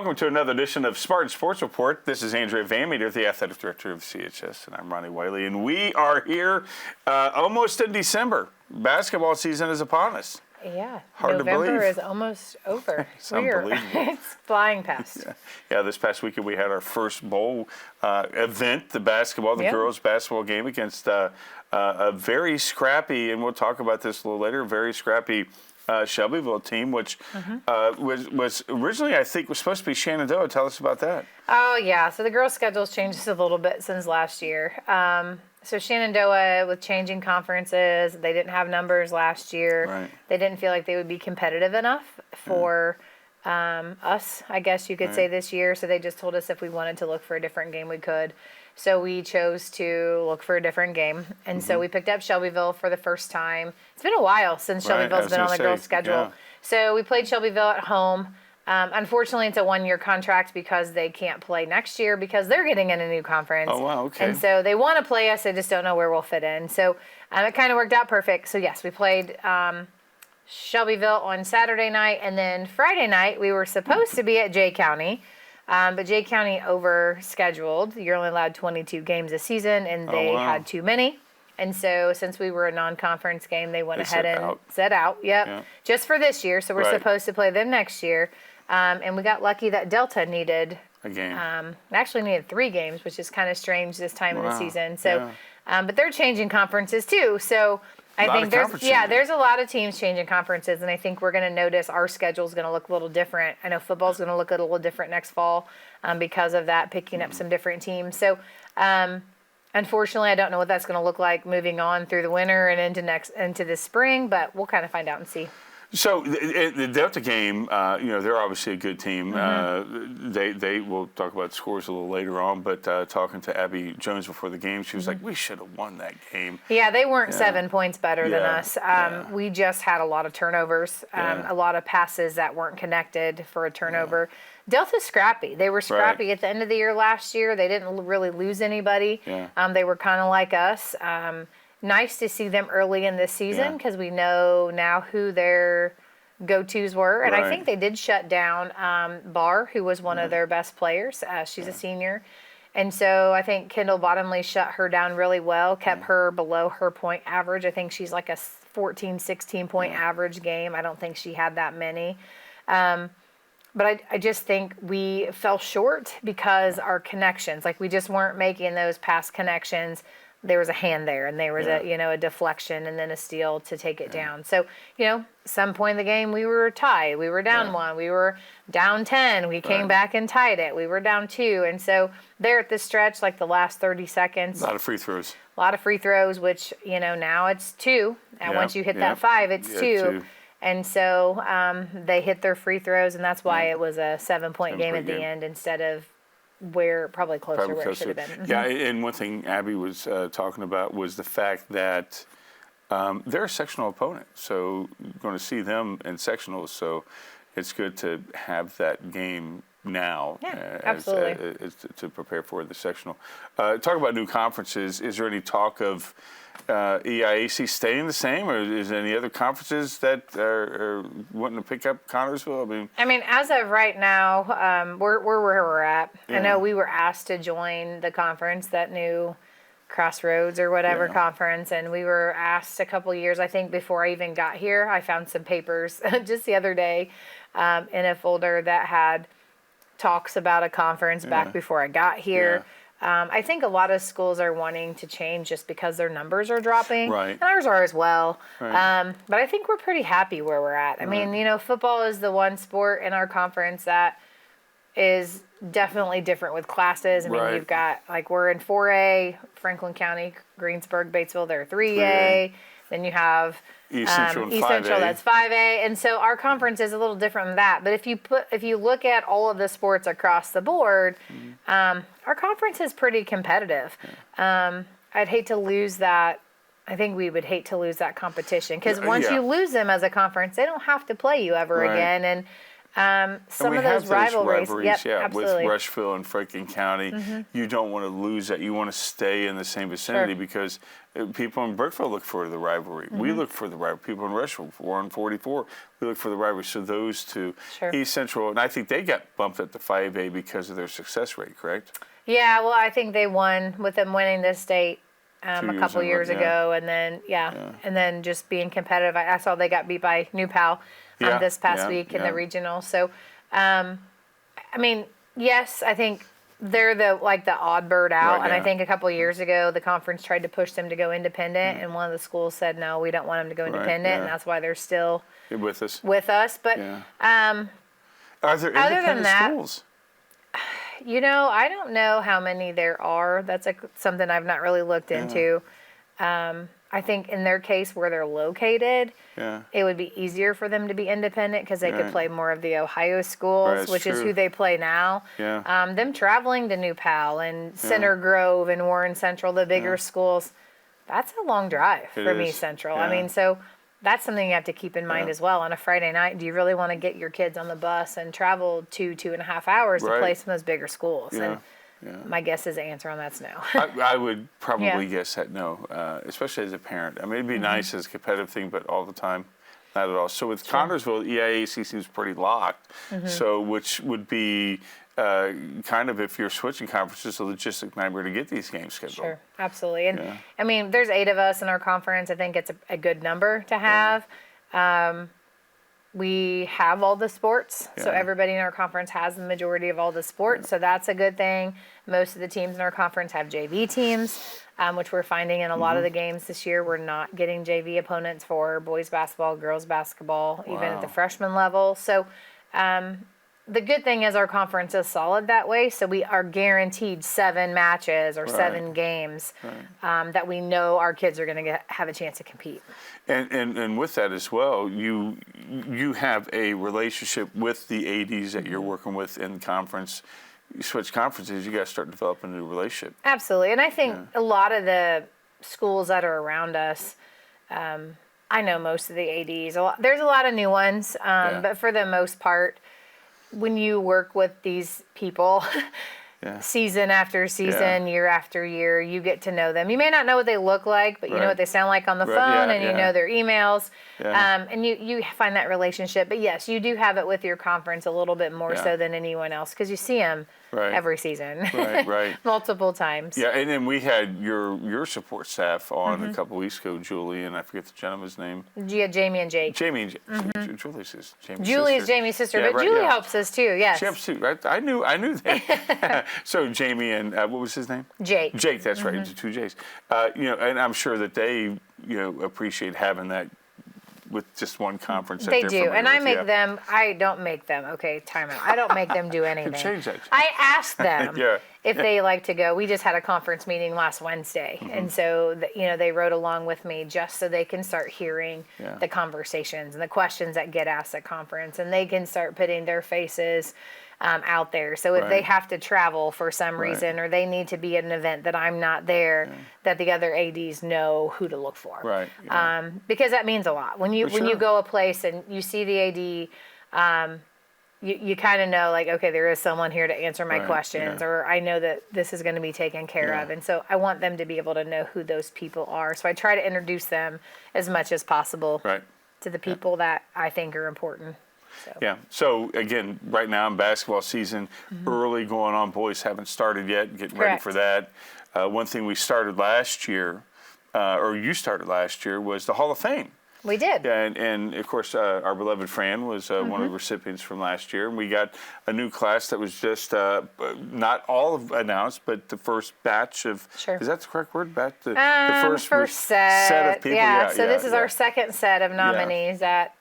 welcome to another edition of Spartan Sports Report. This is Andrea Van Meter, the Athletic Director of CHS, and I'm Ronnie Wiley. And we are here almost in December. Basketball season is upon us. Yeah, Hard November to believe. is almost over. It's unbelievable. It's flying past. Yeah, this past weekend we had our first bowl event, the girls' basketball game against a very scrappy, and we'll talk about this a little later, very scrappy Shelbyville team, which was originally, I think, was supposed to be Shenandoah. Tell us about that. Oh, yeah. So the girls' schedule's changed just a little bit since last year. So Shenandoah, with changing conferences, they didn't have numbers last year. Right. They didn't feel like they would be competitive enough for us, I guess you could say, this year. So they just told us if we wanted to look for a different game, we could. So we chose to look for a different game. And so we picked up Shelbyville for the first time. It's been a while since Shelbyville's been on the girls' schedule. Yeah. So we played Shelbyville at home. Unfortunately, it's a one-year contract because they can't play next year because they're getting in a new conference. Oh, wow, okay. And so they want to play us. They just don't know where we'll fit in. So it kind of worked out perfect. So, yes, we played Shelbyville on Saturday night. And then Friday night, we were supposed to be at Jay County. But Jay County overscheduled. You're only allowed 22 games a season, and they had too many. And so since we were a non-conference game, they went ahead and set out. Just for this year. So we're supposed to play them next year. And we got lucky that Delta needed a game. Actually needed 3 games, which is kind of strange this time of the season. So, but they're changing conferences too. So I think there's a lot of teams changing conferences, and I think we're going to notice our schedule is going to look a little different. I know football's going to look a little different next fall because of that, picking up some different teams. So, unfortunately, I don't know what that's going to look like moving on through the winter and into the spring, but we'll kind of find out and see. So the Delta game, they're obviously a good team. They will talk about scores a little later on, but talking to Abby Jones before the game, she was like, "We should have won that game." Yeah, they weren't 7 points better than us. We just had a lot of turnovers, a lot of passes that weren't connected for a turnover. Delta's scrappy. They were scrappy at the end of the year last year. They didn't really lose anybody. They were kind of like us. Nice to see them early in this season because we know now who their go-tos were. And I think they did shut down Barr, who was one of their best players. She's a senior. And so I think Kendall Bottomley shut her down really well, kept her below her point average. I think she's like a 14, 16-point average game. I don't think she had that many. But I just think we fell short because our connections, like we just weren't making those pass connections. There was a hand there, and there was a deflection and then a steal to take it down. So, some point in the game we were tied. We were down 1. We were down 10. We came back and tied it. We were down 2. And so there at this stretch, like the last 30 seconds. A lot of free throws. Which, now it's 2. And once you hit that 5, it's 2. And so they hit their free throws, and that's why it was a 7-point game at the end instead of where it should have been. Yeah, and one thing Abby was talking about was the fact that they're a sectional opponent, so you're going to see them in sectionals. So it's good to have that game now to prepare for the sectional. Talk about new conferences. Is there any talk of EIAC staying the same, or is there any other conferences that are wanting to pick up Connersville? I mean, as of right now, we're where we're at. I know we were asked to join the conference, that new Crossroads or whatever conference, and we were asked a couple years, I think, before I even got here. I found some papers just the other day in a folder that had talks about a conference back before I got here. I think a lot of schools are wanting to change just because their numbers are dropping. And ours are as well. But I think we're pretty happy where we're at. I mean, football is the one sport in our conference that is definitely different with classes. I mean, you've got, like, we're in 4A, Franklin County, Greensburg, Batesville, they're 3A. Then you have East Central, that's 5A. And so our conference is a little different than that. But if you look at all of the sports across the board, our conference is pretty competitive. I'd hate to lose that. I think we would hate to lose that competition because once you lose them as a conference, they don't have to play you ever again. Some we of have those rivalries. Yep, yeah, absolutely. with Rushville and Franklin County. You don't want to lose that. You want to stay in the same vicinity because people in Brookville look for the rivalry. We look for the rivalry. People in Rushville, 444, we look for the rivalry. So those two, East Central, and I think they got bumped up to 5A because of their success rate, correct? Yeah, well, I think they won with them winning this state a couple years ago, and then and then just being competitive. I saw they got beat by New Pal this past week in the regional. So, I mean, yes, I think they're the odd bird out, and I think a couple years ago the conference tried to push them to go independent, and one of the schools said no, we don't want them to go independent, and that's why they're still with us. But Are there independent schools? You know, I don't know how many there are. That's something I've not really looked into. I think in their case where they're located, it would be easier for them to be independent because they could play more of the Ohio schools, which is who they play now. Them traveling to New Pal and Center Grove and Warren Central, the bigger schools, that's a long drive from East Central. I mean, so that's something you have to keep in mind as well. On a Friday night, do you really want to get your kids on the bus and travel 2.5 hours to play some of those bigger schools? And my guess is the answer on that's no. I would probably guess that no, especially as a parent. I mean, it'd be nice as a competitive thing, but all the time, not at all. So with Connersville, EIAC seems pretty locked. So which would be kind of, if you're switching conferences, a logistic nightmare to get these games scheduled. Sure, absolutely. And I mean, there's 8 of us in our conference. I think it's a good number to have. We have all the sports, so everybody in our conference has the majority of all the sports, so that's a good thing. Most of the teams in our conference have JV teams, which we're finding in a lot of the games this year. We're not getting JV opponents for boys basketball, girls basketball, even at the freshman level. So the good thing is our conference is solid that way, so we are guaranteed 7 matches or 7 games that we know our kids are going to have a chance to compete. And with that as well, you have a relationship with the ADs that you're working with in conference. You switch conferences, you got to start developing a new relationship. Absolutely, and I think a lot of the schools that are around us, I know most of the ADs. There's a lot of new ones, but for the most part, when you work with these people season after season, year after year, you get to know them. You may not know what they look like, but you know what they sound like on the phone, and you know their emails, and you find that relationship. But yes, you do have it with your conference a little bit more so than anyone else because you see them every season, multiple times. Yeah, and then we had your support staff on a couple weeks ago, Julie, and I forget the gentleman's name. Yeah, Jamie and Jake. Jamie and Jake. Julie's his Jamie's Julie sister. is Jamie's sister, but Julie helps us too. Yes, she helps too. Right? I knew that. So Jamie and what was his name? Jake. Jake, that's right. 2 J's. And I'm sure that they appreciate having that with just one conference. They do, and I make them. I don't make them. Okay, time out. I don't make them do anything. Change that. I ask them if they like to go. We just had a conference meeting last Wednesday, and so they rode along with me just so they can start hearing the conversations and the questions that get asked at conference, and they can start putting their faces out there. So if they have to travel for some reason or they need to be at an event that I'm not there, that the other ADs know who to look for. Right. Because that means a lot. When you go a place and you see the AD, you kind of know, like, okay, there is someone here to answer my questions, or I know that this is going to be taken care of. And so I want them to be able to know who those people are. So I try to introduce them as much as possible to the people that I think are important. So again, right now in basketball season, early going on. Boys haven't started yet, getting ready for that. One thing we started last year, or you started last year, was the Hall of Fame. We did. And of course, our beloved Fran was one of the recipients from last year. And we got a new class that was just not all announced, but the first batch of, is that the correct word? The first set of people. So this is our second set of nominees that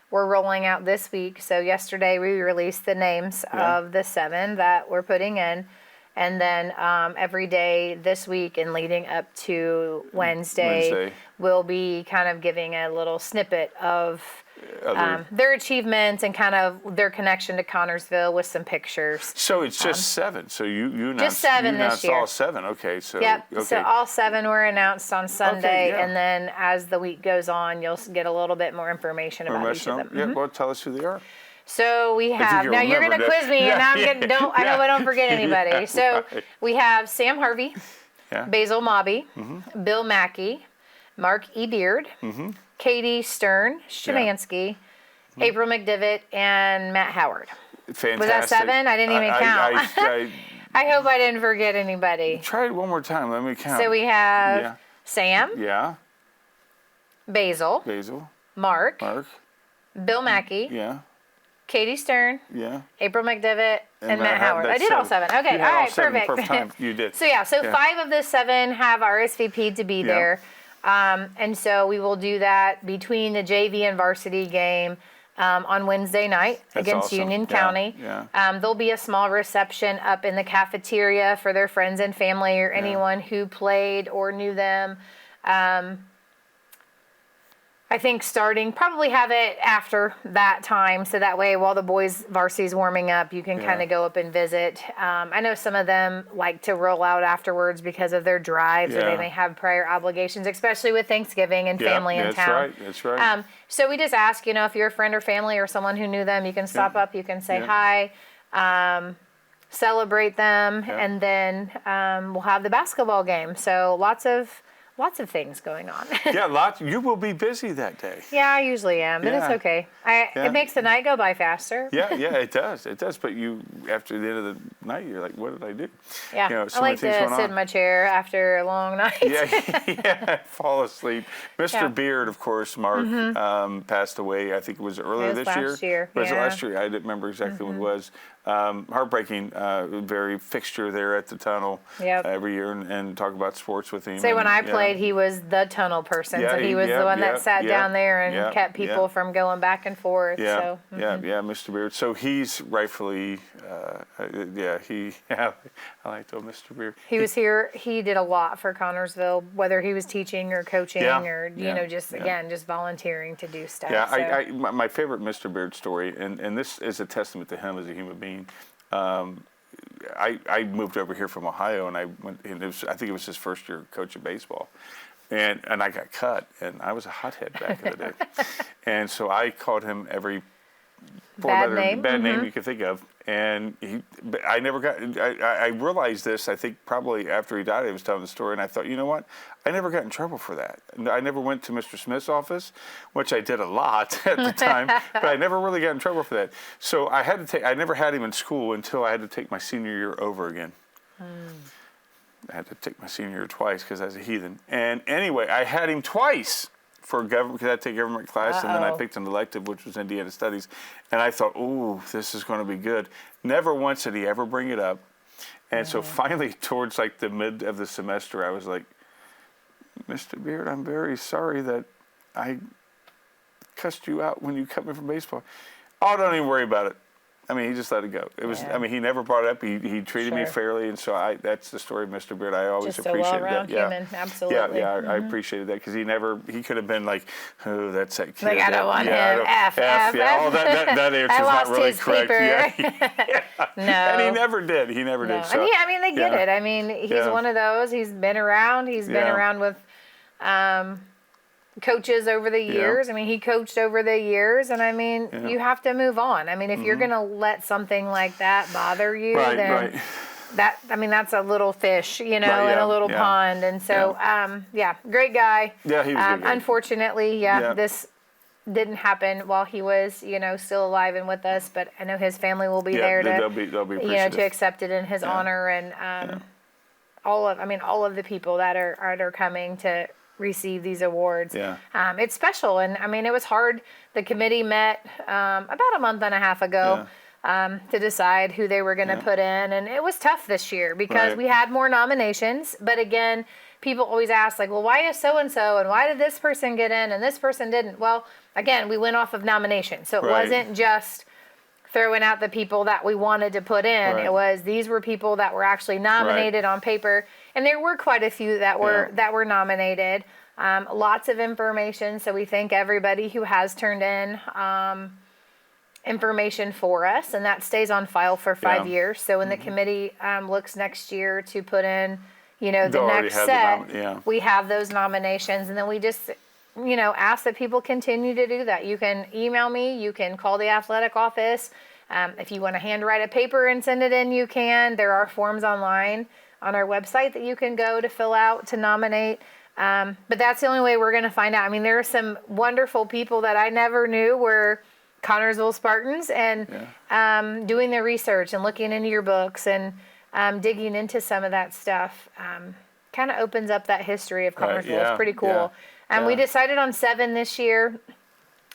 we're rolling out this week. So yesterday we released the names of the 7 that we're putting in. And then every day this week and leading up to Wednesday, we'll be kind of giving a little snippet of their achievements and kind of their connection to Connersville with some pictures. So it's just 7. So you announced, just 7 this year. All 7. Okay. So So all 7 were announced on Sunday, and then as the week goes on, you'll get a little bit more information about each of them. Yeah. Well, tell us who they are. So we have, you now you're going to remember quiz me, and that. I'm getting, I hope I don't forget anybody. Yeah, So right. we have Sam Harvey, Yeah. Basil Mobby, Bill Mackey, Mark E. Beard, Katie Stern, Shemansky, April McDivitt, and Matt Howard. Fantastic. Was that 7? I didn't even count. I hope I didn't forget anybody. Try it one more time. Let me count. So we have Sam, Basil, Mark, Bill Mackey, Katie Stern, April McDivitt, and Matt Howard. I did all 7. Okay, all right, perfect. Perfect time. You did. So 5 of the 7 have RSVP'd to be there. And so we will do that between the JV and varsity game on Wednesday night against Union County. There'll be a small reception up in the cafeteria for their friends and family or anyone who played or knew them. I think probably have it after that time, so that way while the boys' varsity's warming up, you can kind of go up and visit. I know some of them like to roll out afterwards because of their drives, or they may have prior obligations, especially with Thanksgiving and family in town. That's right. So we just ask, if you're a friend or family or someone who knew them, you can stop up, you can say hi, celebrate them, and then we'll have the basketball game. So lots of things going on. Lots. You will be busy that day. Yeah, I usually am, but it's okay. It makes the night go by faster. It does. It does. But you, after the end of the night, you're like, what did I do? Yeah, I like to sit in my chair after a long night. Fall asleep. Mr. Beard, of course, Mark, passed away. I think it was earlier this year. Last year. Was it last year? I didn't remember exactly when it was. Heartbreaking, very fixture there at the tunnel every year and talk about sports with him. When I played, he was the tunnel person. So he was the one that sat down there and kept people from going back and forth. Mr. Beard. So he's rightfully, I like to Mr. Beard. He was here. He did a lot for Connorsville, whether he was teaching or coaching or, just volunteering to do stuff. My favorite Mr. Beard story, and this is a testament to him as a human being. I moved over here from Ohio, and I went. And I think it was his first year coaching baseball, and I got cut, and I was a hothead back in the day, and so I called him every bad name you could think of, and I never got. I realized this. I think probably after he died, I was telling the story, and I thought, you know what? I never got in trouble for that. I never went to Mr. Smith's office, which I did a lot at the time, but I never really got in trouble for that. So I had to take. I never had him in school until I had to take my senior year over again. I had to take my senior year twice because I was a heathen. And anyway, I had him twice for government, because I take government class, and then I picked an elective, which was Indiana Studies. And I thought, ooh, this is going to be good. Never once did he ever bring it up. And so finally, towards like the mid of the semester, I was like, Mr. Beard, I'm very sorry that I cussed you out when you cut me from baseball. Oh, don't even worry about it. I mean, he just let it go. It was. I mean, he never brought it up. He treated me fairly, and so that's the story of Mr. Beard. I always just appreciated that. Human, absolutely. I appreciated that because he could have been like, oh, that's that kid. Like, I don't want him. F. Oh, that answer's not really correct. No. And he never did. He never did. So, I mean, they get it. I mean, he's one of those. He's been around. He's been around with coaches over the years. I mean, he coached over the years, and I mean, you have to move on. I mean, if you're going to let something like that bother you, then that's a little fish, in a little pond. And so, great guy. Yeah, he was a good guy. Unfortunately, this didn't happen while he was, still alive and with us, but I know his family will be there they'll be to accept it in his honor, and all of the people that are coming to receive these awards. It's special, and I mean, it was hard. The committee met about a month and a half ago to decide who they were going to put in, and it was tough this year because we had more nominations, but again, people always ask, like, well, why is so-and-so, and why did this person get in and this person didn't? Well, again, we went off of nominations, so it wasn't just throwing out the people that we wanted to put in. It was, these were people that were actually nominated on paper, and there were quite a few that were nominated. Lots of information, so we thank everybody who has turned in information for us, and that stays on file for 5 years. So when the committee looks next year to put in, the next set, we have those nominations, and then we just ask that people continue to do that. You can email me. You can call the athletic office. If you want to handwrite a paper and send it in, you can. There are forms online on our website that you can go to fill out to nominate. But that's the only way we're going to find out. I mean, there are some wonderful people that I never knew were Connersville Spartans, and doing their research and looking into your books and digging into some of that stuff kind of opens up that history of Connersville. It's pretty cool. We decided on 7 this year.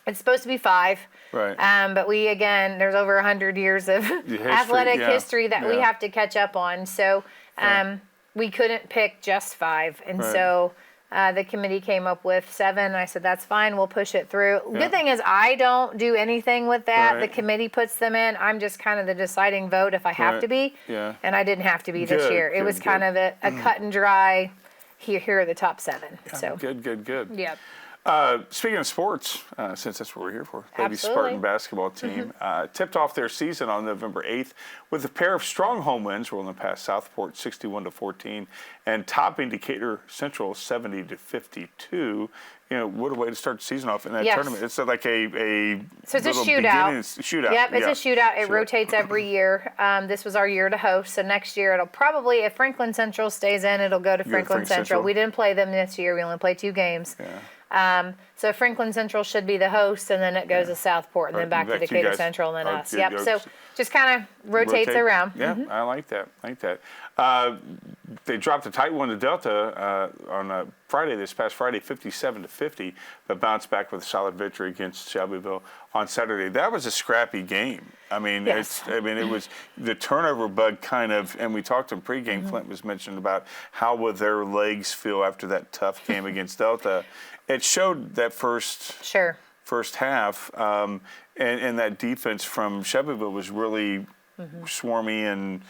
It's supposed to be 5. Right. But there's over 100 years of athletic history that we have to catch up on. So we couldn't pick just 5. And so the committee came up with 7. And I said, that's fine. We'll push it through. Good thing is I don't do anything with that. The committee puts them in. I'm just kind of the deciding vote if I have to be. Yeah. And I didn't have to be this year. It was kind of a cut and dry. Here are the top 7. Yeah, so good. Yep. Speaking of sports, since that's what we're here for, Lady Absolutely. Spartan basketball team tipped off their season on November 8th with a pair of strong home wins, rolling past Southport 61-14 and topping Decatur Central 70-52. What a way to start the season off in that tournament. It's like a so it's a shootout. Yep, it's a shootout. It rotates every year. This was our year to host. So next year it'll probably, if Franklin Central stays in, it'll go to Franklin Central. We didn't play them this year. We only played 2 games. Yeah. So Franklin Central should be the host, and then it goes to Southport, and then back to Decatur Central, and then us. Yep. So just kind of rotates around. Yeah, I like that. They dropped a tight one to Delta on Friday, this past Friday, 57-50, but bounced back with a solid victory against Shelbyville on Saturday. That was a scrappy game. I mean, it was the turnover bug kind of, and we talked in pregame. Flint was mentioning about how would their legs feel after that tough game against Delta. It showed that first half, and that defense from Shelbyville was really swarmy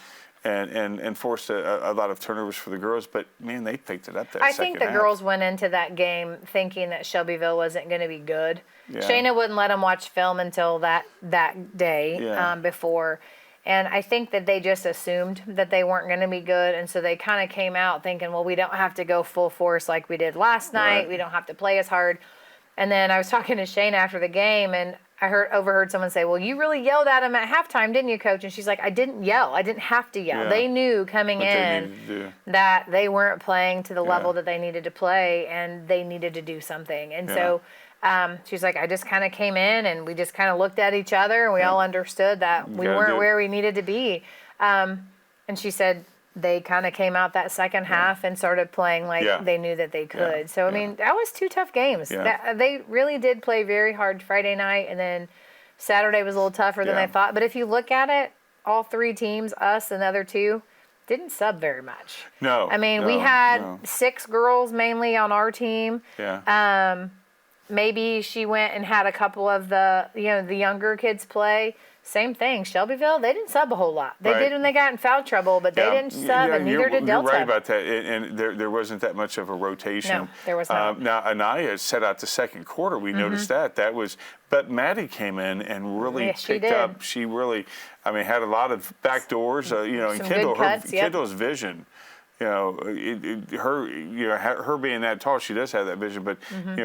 and forced a lot of turnovers for the girls. But, man, they picked it up that second half. I think the girls went into that game thinking that Shelbyville wasn't going to be good. Yeah. Shayna wouldn't let them watch film until that day before. And I think that they just assumed that they weren't going to be good. And so they kind of came out thinking, well, we don't have to go full force like we did last night. Right. We don't have to play as hard. And then I was talking to Shayna after the game, and I overheard someone say, well, you really yelled at them at halftime, didn't you, Coach? And she's like, I didn't yell. I didn't have to yell. Yeah. They knew coming in that they weren't playing to the level that they needed to play, and they needed to do something. And so she's like, I just kind of came in, and we just kind of looked at each other, and we all understood that we weren't where we needed to be. And she said they kind of came out that second half and started playing like they knew that they could. Yeah. So, I mean, that was 2 tough games. Yeah. They really did play very hard Friday night, and then Saturday was a little tougher than they thought. But if you look at it, all 3 teams, us and the other 2, didn't sub very much. No. I mean, we had 6 girls mainly on our team. Yeah. Maybe she went and had a couple of the younger kids play. Same thing. Shelbyville, they didn't sub a whole lot. They did when they got in foul trouble, but they didn't sub, and neither did Delta. You're right about that, and there wasn't that much of a rotation. No, there was not. Now, Anaya set out the second quarter. We noticed that. But Maddie came in and really picked up. She really, had a lot of back doors, and Kendall's vision. Her being that tall, she does have that vision, but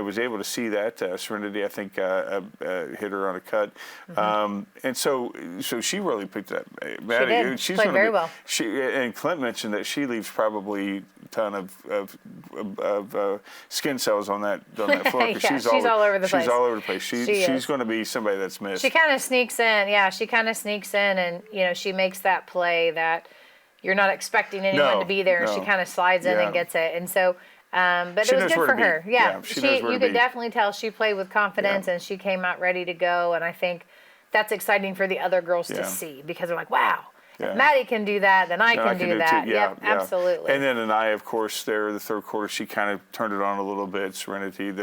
was able to see that. Serenity, I think, hit her on a cut, and so she really picked it up. Maddie, she's played very well. And Clint mentioned that she leaves probably a ton of skin cells on that floor. She's all over the place. She's all over the place. She's going to be somebody that's missed. She kind of sneaks in. Yeah, she kind of sneaks in, and she makes that play that you're not expecting anyone to be there, and she kind of slides in and gets it. And so, but it was good for her. Yeah, you could definitely tell she played with confidence, and she came out ready to go. And I think that's exciting for the other girls to see, because they're like, wow, if Maddie can do that, then I can do that. Too. Yep, absolutely. And then Anaya, of course, the third quarter, she kind of turned it on a little bit. Serenity,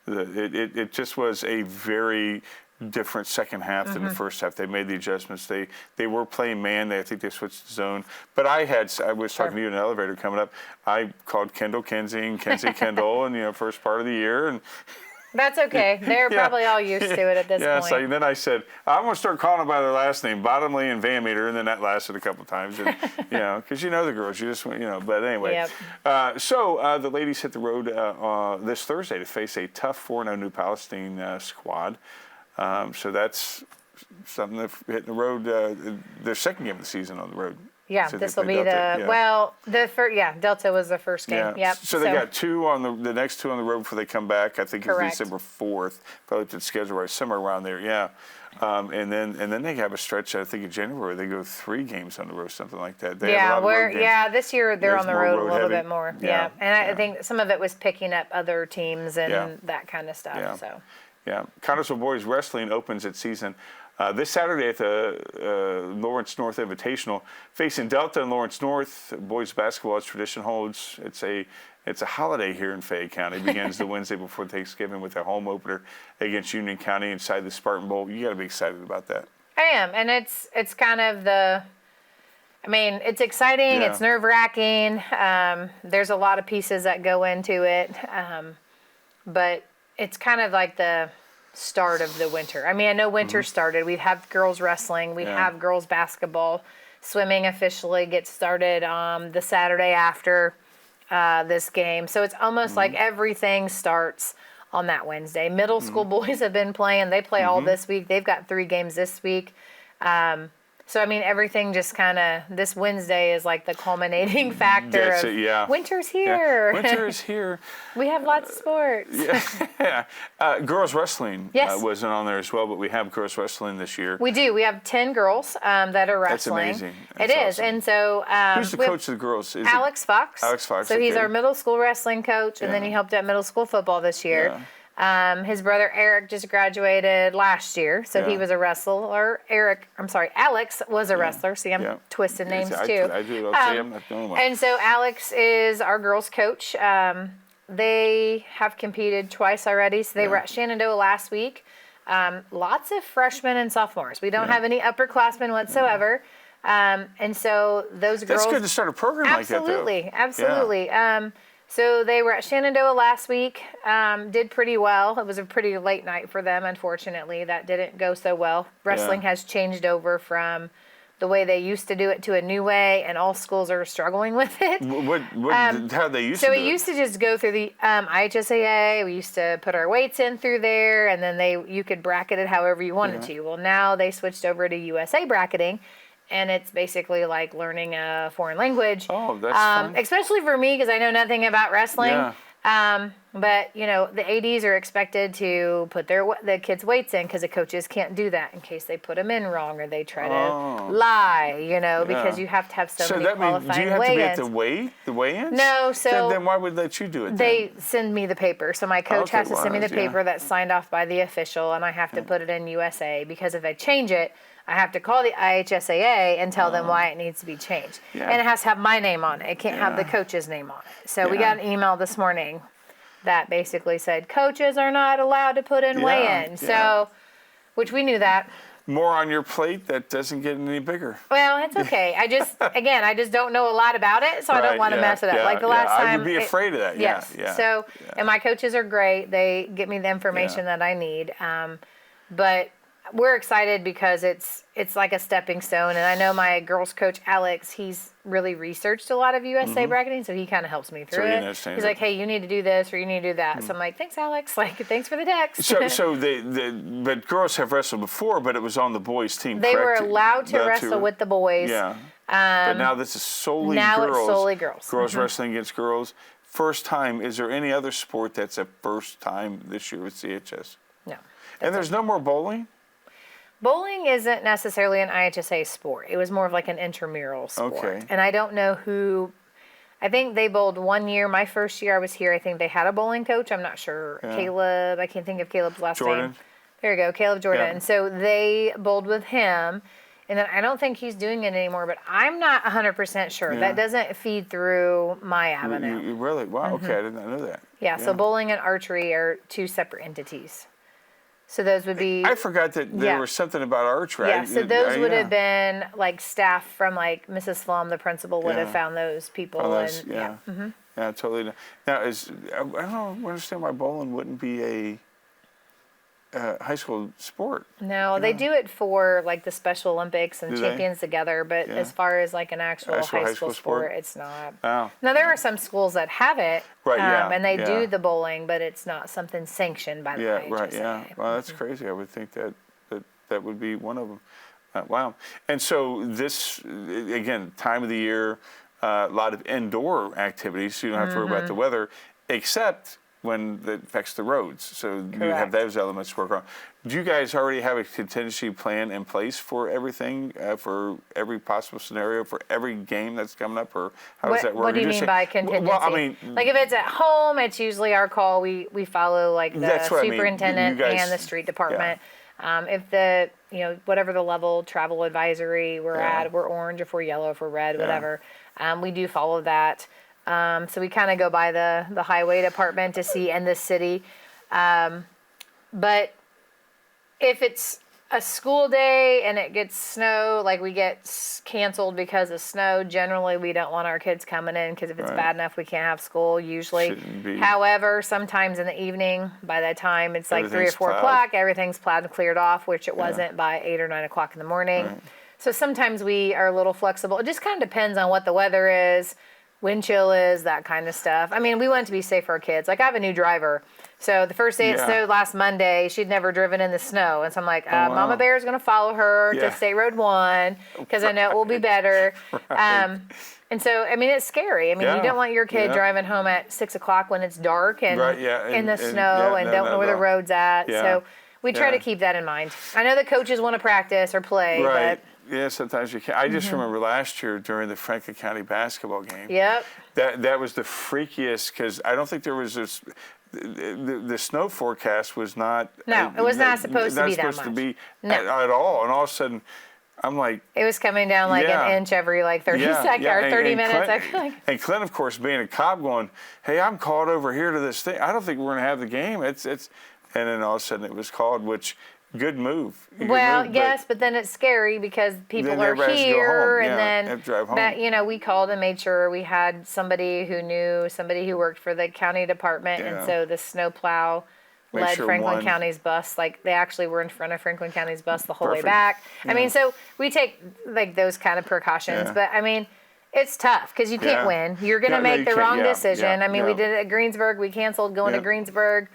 it just was a very different second half than the first half. They made the adjustments. They were playing man. I think they switched the zone. But I was talking to you in the elevator coming up. I called Kendall Kenzie and Kenzie Kendall, and first part of the year, and That's okay. They're probably all used to it at this yeah, point. so then I said, I'm going to start calling them by their last name, Bottomley and Van Meter, and then that lasted a couple times. And, because you know the girls, you just, but anyway. Yep. So the ladies hit the road this Thursday to face a tough 4-0 New Palestine squad. So that's something they're hitting the road, their second game of the season on the road. Yeah, So this will be the first. Delta was the first game. Yeah. Yep. So they got two on the next two on the road before they come back. I think it's December 4th. Probably to the schedule right somewhere around there. Yeah. And then they have a stretch. I think in January they go 3 games on the road, something like that. They have a lot of road games. This year they're on the road a little bit more. Yeah. And I think some of it was picking up other teams and that kind of stuff. Yeah. So. Yeah. Connersville Boys Wrestling opens its season this Saturday at the Lawrence North Invitational, facing Delta and Lawrence North. Boys basketball, as tradition holds, it's a holiday here in Fayette County. It begins the Wednesday before Thanksgiving with a home opener against Union County inside the Spartan Bowl. You got to be excited about that. I am, and it's kind of it's exciting. Yeah. It's nerve-wracking. There's a lot of pieces that go into it, but it's kind of like the start of the winter. I know winter started. We have girls wrestling. We have girls basketball. Swimming officially gets started the Saturday after this game. So it's almost like everything starts on that Wednesday. Middle school boys have been playing. They play all this week. They've got 3 games this week. So, everything just kind of, this Wednesday is like the culminating factor of winter's here. Yeah. Winter is here. We have lots of sports. Girls wrestling wasn't on there as well, but we have girls wrestling this year. We do. We have 10 girls that are wrestling. That's amazing. It is. Awesome. And so who's the coach of the girls? Is Alex Fox. Alex Fox. So he's our middle school wrestling coach, and then he helped at middle school football this year. Yeah. His brother Eric just graduated last year, so he was a wrestler. Alex was a wrestler. See, I'm twisting names too. I do. I'm not the only one. And so Alex is our girls' coach. They have competed twice already. So they were at Shenandoah last week. Lots of freshmen and sophomores. We don't have any upperclassmen whatsoever. And so those girls. That's good to start a program like that, though. Absolutely. Yeah. So they were at Shenandoah last week, did pretty well. It was a pretty late night for them, unfortunately. That didn't go so well. Wrestling has changed over from the way they used to do it to a new way, and all schools are struggling with it. How they used to do it? So we used to just go through the IHSAA. We used to put our weights in through there, and then you could bracket it however you wanted to. Well, now they switched over to USA bracketing. And it's basically like learning a foreign language. Oh, that's fun. Especially for me, because I know nothing about wrestling. Yeah. But, the ADs are expected to put the kids' weights in because the coaches can't do that in case they put them in wrong or they try to lie, because you have to have so many qualifying weigh-ins. So that means, do you have to be at the weigh-ins? No, so... Then why would they let you do it then? They send me the paper. So my coach has to send me the paper that's signed off by the official, and I have to put it in USA because if I change it, I have to call the IHSAA and tell them why it needs to be changed. Yeah. And it has to have my name on it. It can't have the coach's name on it. So we got an email this morning that basically said coaches are not allowed to put in weigh-in. So, which we knew that. More on your plate that doesn't get any bigger. Well, it's okay. I just don't know a lot about it, so I don't want to mess it up. Like the last time. I would be afraid of that. Yes. So, and my coaches are great. They get me the information that I need. But we're excited because it's like a stepping stone, and I know my girls coach Alex, he's really researched a lot of USA bracketing, so he kind of helps me through it. He's like, hey, you need to do this or you need to do that. So I'm like, thanks, Alex. Like, thanks for the text. But girls have wrestled before, but it was on the boys' team. They were allowed to wrestle with the boys. Yeah. But now this is solely girls. Now it's solely girls. Girls wrestling against girls. First time. Is there any other sport that's a first time this year with CHS? No. And there's no more bowling? Bowling isn't necessarily an IHSA sport. It was more of like an intramural sport. Okay. And I don't know who. I think they bowled one year. My first year I was here, I think they had a bowling coach. I'm not sure. Yeah. Caleb. I can't think of Caleb's last name. There you go, Caleb Jordan. Yeah. And so they bowled with him. And then I don't think he's doing it anymore, but I'm not 100% sure. Yeah. That doesn't feed through my avenue. You really? Wow, okay. I did not know that. Yeah, so bowling and archery are 2 separate entities. So those would be... I forgot that there was something about archery. Yeah, so those would have been like staff from like Mrs. Flum, the principal, would have found those people. Yeah, totally. Now, I don't understand why bowling wouldn't be a high school sport. No, they do it for like the Special Olympics and Do they? Champions Together, but Yeah. as far as like an actual high school sport, it's not. Oh. Now there are some schools that have it, Right, yeah, and they yeah. do the bowling, but it's not something sanctioned by the Yeah, IHSA. right, yeah. Well, that's crazy. I would think that would be one of them. Wow. And so this, again, time of the year, a lot of indoor activities, so you don't have to worry about the weather, except when it affects the roads. So you have those elements to work on. Do you guys already have a contingency plan in place for everything, for every possible scenario, for every game that's coming up, or how does that work? What do you mean by contingency? Well, I mean, like if it's at home, it's usually our call. We follow like the That's what I mean. superintendent You guys- and the street department. If the whatever the level travel advisory we're at, we're orange, if we're yellow, if we're red, whatever. We do follow that. So we kind of go by the highway department to see in the city. But if it's a school day and it gets snow, like we get canceled because of snow, generally we don't want our kids coming in because if it's bad enough, we can't have school usually. Shouldn't be. However, sometimes in the evening, by the time it's like 3 or Everything's 4 plowed. o'clock, everything's plowed and cleared off, which it wasn't by 8 or 9 o'clock in the morning. Right. So sometimes we are a little flexible. It just kind of depends on what the weather is, wind chill is, that kind of stuff. I mean, we want it to be safe for our kids. Like I have a new driver. So the first day it snowed last Monday, she'd never driven in the snow. And so I'm like, Mama Bear is going to follow her to State Road 1 because I know it will be better. And so, I mean, it's scary. I mean, you don't want your kid driving home at 6 o'clock when it's dark and in the snow and don't know where the road's at. Yeah. So we try to keep that in mind. I know the coaches want to practice or play, Right. but Yeah, sometimes you can. I just remember last year during the Franklin County basketball game. Yep. That was the freakiest because I don't think there was this. The snow forecast was not. No, it was not supposed to be that Not supposed to much. be at all. And all of a sudden, I'm like. It was coming down like an inch every like 30 seconds or 30 minutes. Clint, and Clint, of course, being a cop, going, "Hey, I'm called over here to this thing. I don't think we're going to have the game." It's. And then all of a sudden it was called, which. Good move. Well, yes, but then it's scary because people are everybody has to go here, home. and then have to drive home. that we called and made sure we had somebody who knew somebody who worked for the county department, and so the snowplow led Franklin County's bus. Like they actually were in front of Franklin County's bus the whole way back. I mean, so we take like those kind of precautions, but I mean. It's tough because you can't win. You're going to make the wrong decision. I mean, we did it at Greensburg. We canceled going to Greensburg.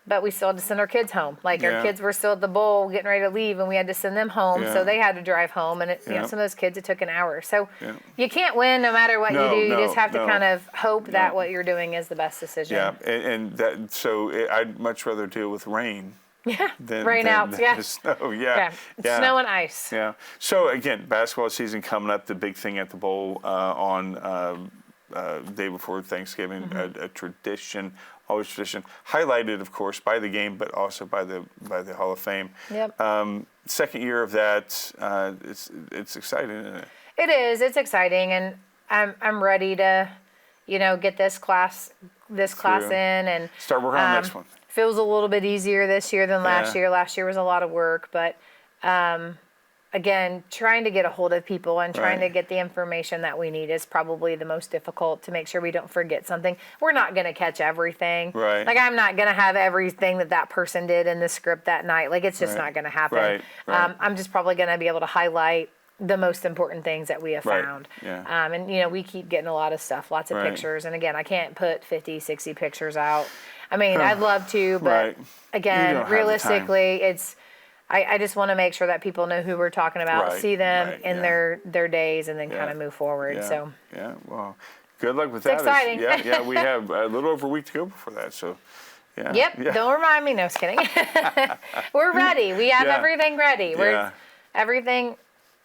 But we still had to send our kids home. Like our kids were still at the bowl getting ready to leave, and we had to send them home. So they had to drive home, and some of those kids it took an hour. So you can't win no matter what you do. You just have to kind of hope that what you're doing is the best decision. Yeah, and that so I'd much rather deal with rain. Yeah, than snow. Snow and ice. Yeah. So again, basketball season coming up. The big thing at the bowl on day before Thanksgiving, a tradition. Always tradition, highlighted, of course, by the game, but also by the Hall of Fame. Yep. Second year of that, it's exciting, isn't it? It is. It's exciting, and I'm ready to, get this class in and start working on the next one. Feels a little bit easier this year than last year. Last year was a lot of work, but again, trying to get a hold of people and trying to get the information that we need is probably the most difficult to make sure we don't forget something. We're not going to catch everything. Right. Like, I'm not going to have everything that person did in the script that night. Like, it's just not going to happen. Right. I'm just probably going to be able to highlight the most important things that we have found. Yeah. And, we keep getting a lot of stuff, lots of pictures. And, again, I can't put 50, 60 pictures out. I mean, I'd love to, but, again, realistically, I just want to make sure that people know who we're talking about, see them in their days, and then kind of move forward. So well, good luck with that. It's exciting. We have a little over a week to go before that. So, Don't remind me. No, just kidding. We're ready. We have everything ready. Everything.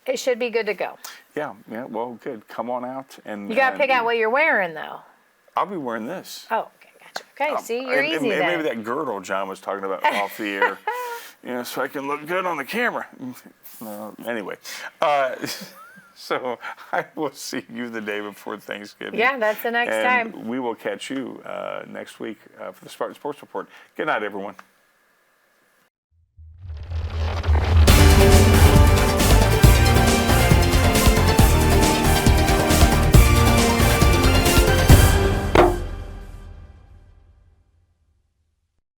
It should be good to go. Yeah. Well, good. Come on out and you got to pick out what you're wearing, though. I'll be wearing this. Oh, okay, gotcha. Okay, see, you're easy then. Maybe that girdle John was talking about off the air. So I can look good on the camera. Anyway, so I will see you the day before Thanksgiving. Yeah, that's the next time. We will catch you next week for the Spartan Sports Report. Good night, everyone.